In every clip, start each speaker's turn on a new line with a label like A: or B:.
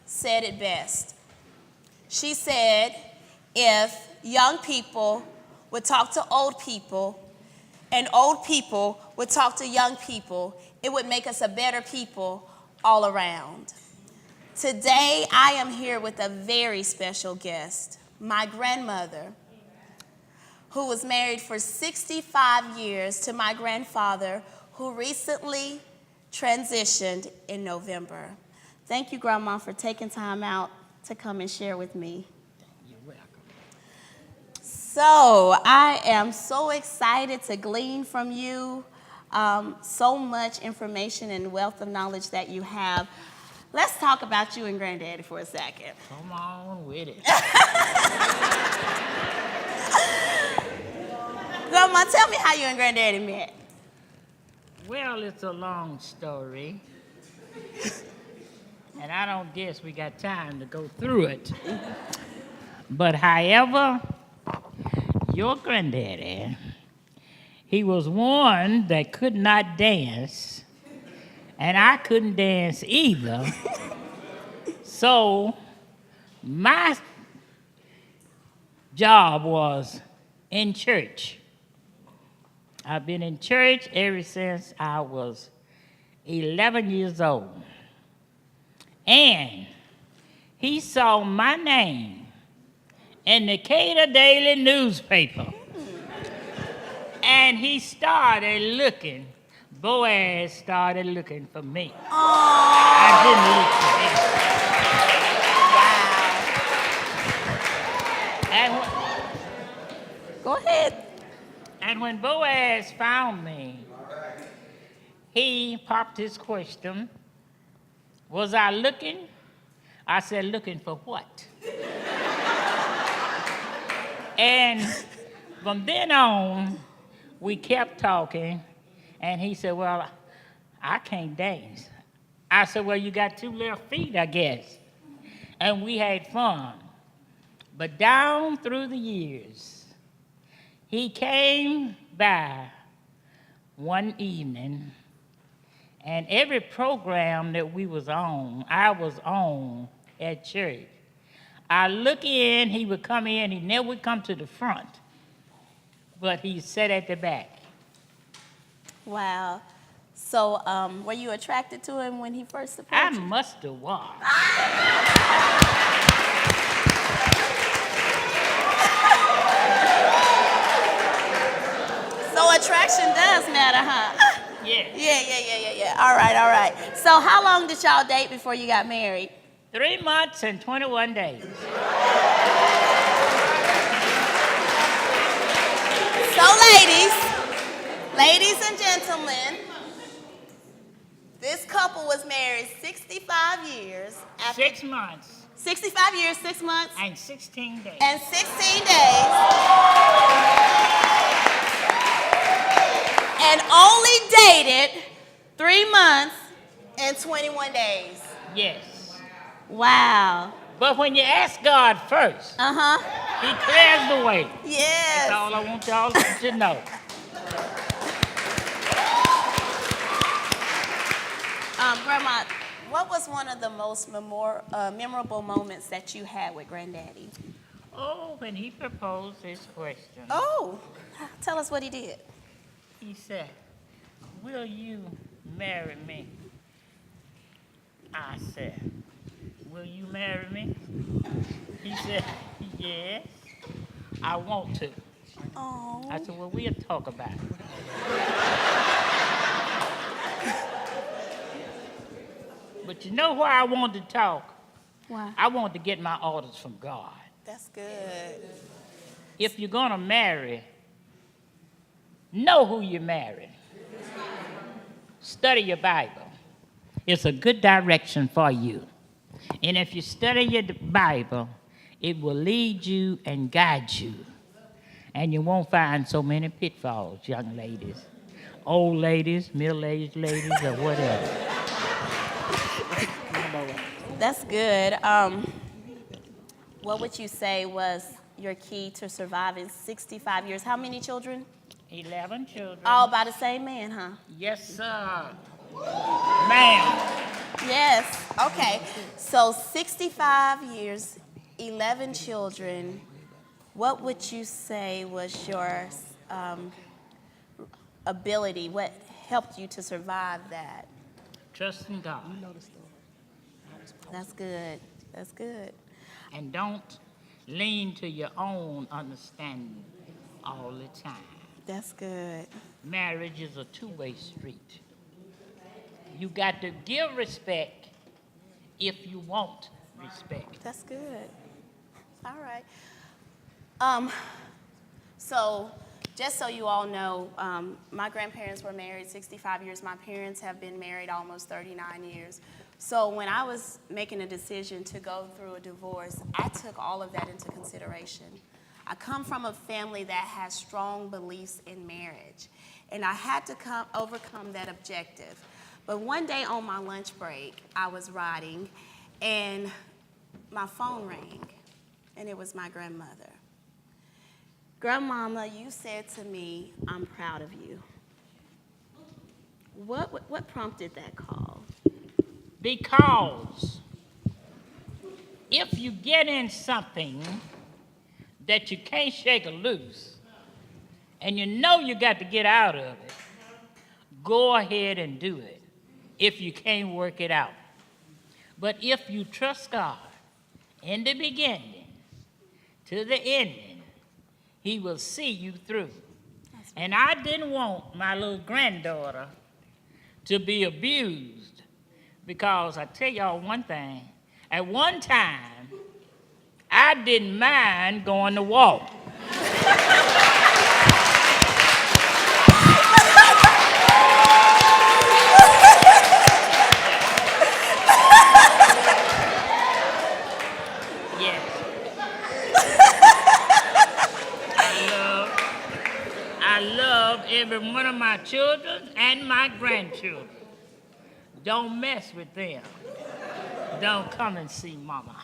A: Said it best. She said, if young people would talk to old people and old people would talk to young people, it would make us a better people all around. Today, I am here with a very special guest, my grandmother, who was married for 65 years to my grandfather, who recently transitioned in November. Thank you, Grandma, for taking time out to come and share with me.
B: You're welcome.
A: So I am so excited to glean from you so much information and wealth of knowledge that you have. Let's talk about you and Granddaddy for a second.
B: Come on with it.
A: Grandma, tell me how you and Granddaddy met.
B: Well, it's a long story. And I don't guess we got time to go through it. But however, your granddaddy, he was one that could not dance, and I couldn't dance either. So my job was in church. I've been in church ever since I was 11 years old. And he saw my name in the Decatur Daily newspaper. And he started looking. Boaz started looking for me.
A: Aww.
B: I didn't look for him.
A: Wow. Go ahead.
B: And when Boaz found me, he popped his question. Was I looking? I said, looking for what? And from then on, we kept talking, and he said, well, I can't dance. I said, well, you got two left feet, I guess. And we had fun. But down through the years, he came by one evening, and every program that we was on, I was on at church. I look in, he would come in, he never would come to the front, but he sat at the back.
A: Wow. So were you attracted to him when he first approached
B: I
A: you?
B: must have was.
A: So attraction does matter, huh?
B: Yeah.
A: Yeah. All right. So how long did y'all date before you got married?
B: 3 months and 21 days.
A: So ladies and gentlemen, this couple was married 65 years.
B: 6 months.
A: 65 years, 6 months.
B: And 16 days.
A: And 16 days. And only dated 3 months and 21 days.
B: Yes.
A: Wow.
B: But when you ask God first, He clears the way.
A: Yes.
B: That's all I want y'all to know.
A: Grandma, what was one of the most memorable moments that you had with Granddaddy?
B: Oh, when he proposed his question.
A: Oh, tell us what he did.
B: He said, will you marry me? I said, will you marry me? He said, yes, I want to.
A: Oh.
B: I said, well, we'll talk about it. But you know why I wanted to talk?
A: Why?
B: I wanted to get my orders from God.
A: That's good.
B: If you're going to marry, know who you're marrying. Study your Bible. It's a good direction for you. And if you study your Bible, it will lead you and guide you. And you won't find so many pitfalls, young ladies, old ladies, middle-aged ladies, or whatever.
A: That's good. What would you say was your key to surviving 65 years? How many children?
B: 11 children.
A: All by the same man, huh?
B: Yes, sir. Ma'am.
A: Yes. Okay. So 65 years, 11 children. What would you say was your ability? What helped you to survive that?
B: Trust in God.
A: That's good. That's good.
B: And don't lean to your own understanding all the time.
A: That's good.
B: Marriage is a two-way street. You got to give respect if you want respect.
A: That's good. All right. So just so you all know, my grandparents were married 65 years. My parents have been married almost 39 years. So when I was making a decision to go through a divorce, I took all of that into consideration. I come from a family that has strong beliefs in marriage, and I had to overcome that objective. But one day on my lunch break, I was riding, and my phone rang, and it was my grandmother. Grandmama, you said to me, "I'm proud of you." What prompted that call?
B: Because if you get in something that you can't shake or loose, and you know you got to get out of it, go ahead and do it if you can't work it out. But if you trust God in the beginning to the ending, He will see you through. And I didn't want my little granddaughter to be abused, because I tell y'all one thing, at one time, I didn't mind going to walk. Yes. I love every one of my children and my grandchildren. Don't mess with them. Don't come and see Mama.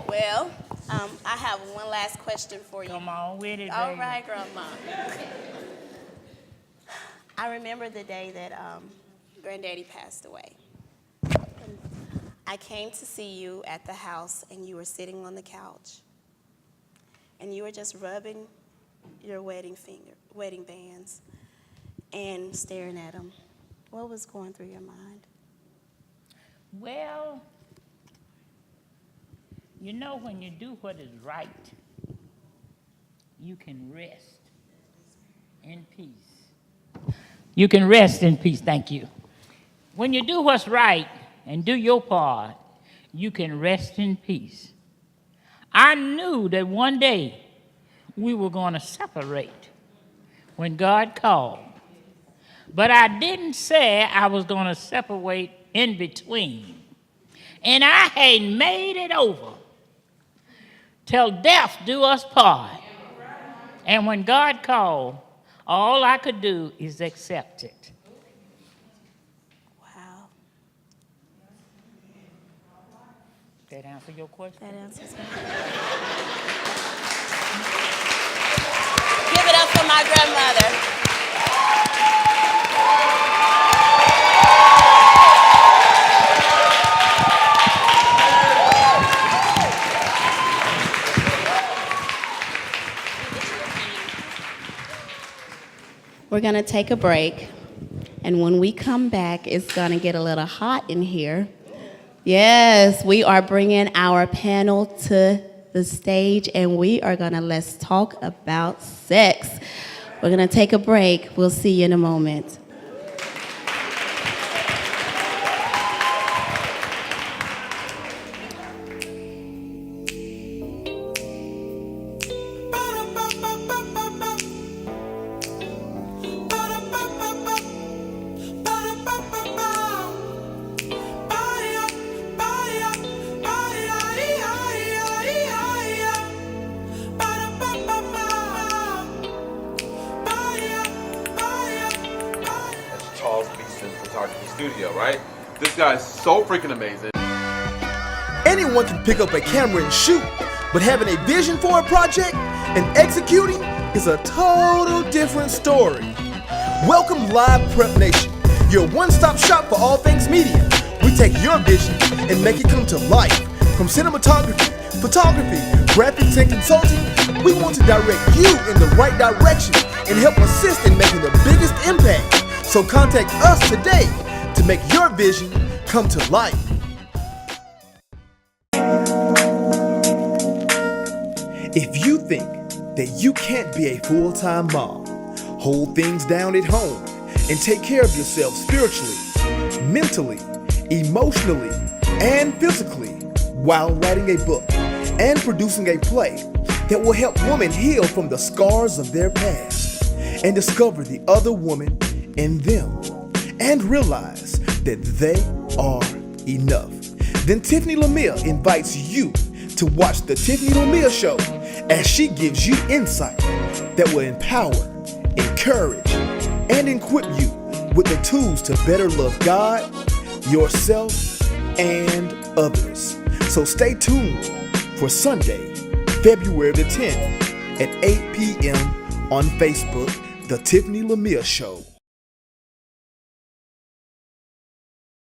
A: Well, I have one last question for you.
B: Come on with it,
A: All
B: baby.
A: right, Grandma. I remember the day that Granddaddy passed away. I came to see you at the house, and you were sitting on the couch, and you were just rubbing your wedding bands and staring at them. What was going through your mind?
B: Well, you know, when you do what is right, you can rest in peace. You can rest in peace, thank you. When you do what's right and do your part, you can rest in peace. I knew that one day we were going to separate when God called. But I didn't say I was going to separate in between. And I hadn't made it over till death do us part. And when God called, all I could do is accept it.
A: Wow.
B: That answer your question?
A: That answers my question. Give it up for my grandmother. We're going to take a break, and when we come back, it's going to get a little hot in here. Yes, we are bringing our panel to the stage, and we are going to let's talk about sex. We're going to take a break. We'll see you in a moment.
C: right? This guy is so freaking amazing.
D: Anyone can pick up a camera and shoot, but having a vision for a project and executing is a total different story. Welcome Live Prep Nation, your one-stop shop for all things media. We take your vision and make it come to life. From cinematography, photography, graphics, and consulting, we want to direct you in the right direction and help assist in making the biggest impact. So contact us today to make your vision come to life. If you think that you can't be a full-time mom, hold things down at home, and take care of yourself spiritually, mentally, emotionally, and physically while writing a book and producing a play that will help women heal from the scars of their past and discover the other woman in them and realize that they are enough, then Tiffany LaMeia invites you to watch the Tiffany LaMeia Show as she gives you insight that will empower, encourage, and equip you with the tools to better love God, yourself, and others. So stay tuned for Sunday, February the 10th at 8 p.m. on Facebook, The Tiffany LaMeia Show.